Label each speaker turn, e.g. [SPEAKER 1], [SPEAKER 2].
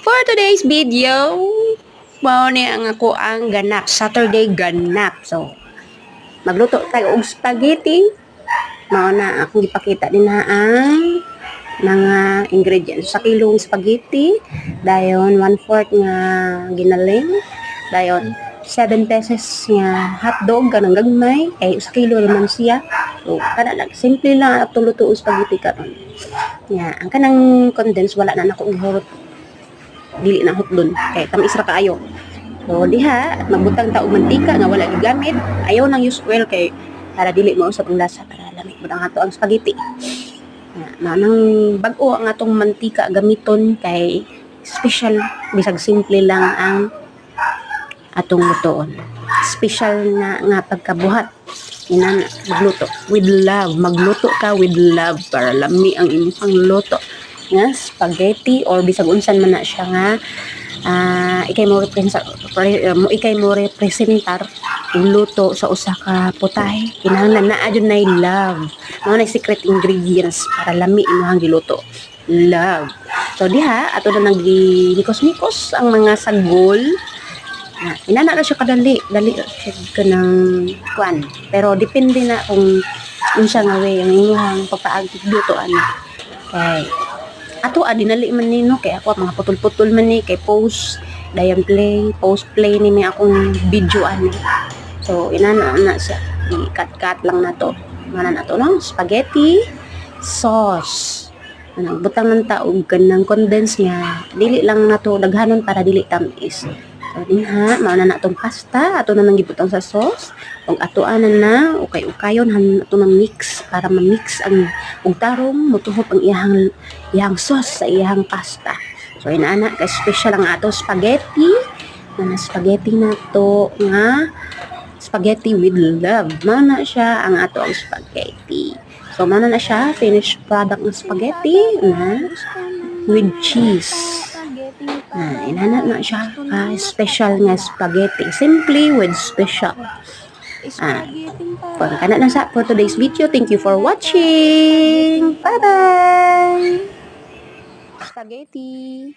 [SPEAKER 1] For today's video, mao ni ang ako ang ganap, Saturday ganap. So, magluto tayo og spaghetti. Mao na akong ipakita din na ang mga ingredients. Sa kilong spaghetti, dayon 1/4 nga ginaling, dayon 7 pesos nga hotdog kanang gagmay, kay sa kilo naman siya. So, kana lang simple lang ato luto og spaghetti karon. Ya, ang kanang condense wala na nako gihurot dili na hotdon kay tamis ra kaayo. So diha at magbutang ta og mantika nga wala gigamit, ayaw nang use oil kay para dili mo usab ang lasa, para lamig mo ang ato ang spaghetti. Nang bag-o ang atong mantika gamiton kay special, bisag simple lang ang atong lutoon. Special nga pagkabuhat. Inan magluto with love, magluto ka with love para lami ang imong luto nga spaghetti or bisag unsan man na siya nga ikay mo representar ang luto sa usa ka putahe. Kinahanglan naa jud nay love, mao na secret ingredients para lami imong giluto, love. So diha ato na naglikos-mikos ang mga sagol. Inana na siya kadali, dali siya ng kwan, pero depende na kung unsa nga way ang imong pagpaaglutoan. Okay, ato dinali man nino kay ako mga putol-putol man ni kay post play ni may akong video ani. So inana na siya, i-cut lang na to. Mana na to no, spaghetti sauce. Butang ng taog kanang condense nga, dili lang na to daghanon para dili tamis. So diha mao na natong pasta ato na nang gibutang sa sauce, ug atoanan na ukay-ukayon ato na mix para ma-mix ang ug tarong motuhop ang iyang sauce sa iyang pasta. So inaana kay special ang ato spaghetti, na spaghetti na to nga spaghetti with love. Mao na siya ang ato ang spaghetti. So mao na siya finished product ng spaghetti na with cheese. Inana na siya special nga spaghetti, simply with special. Kung kana na sa for today's video. Thank you for watching. Bye bye. Spaghetti.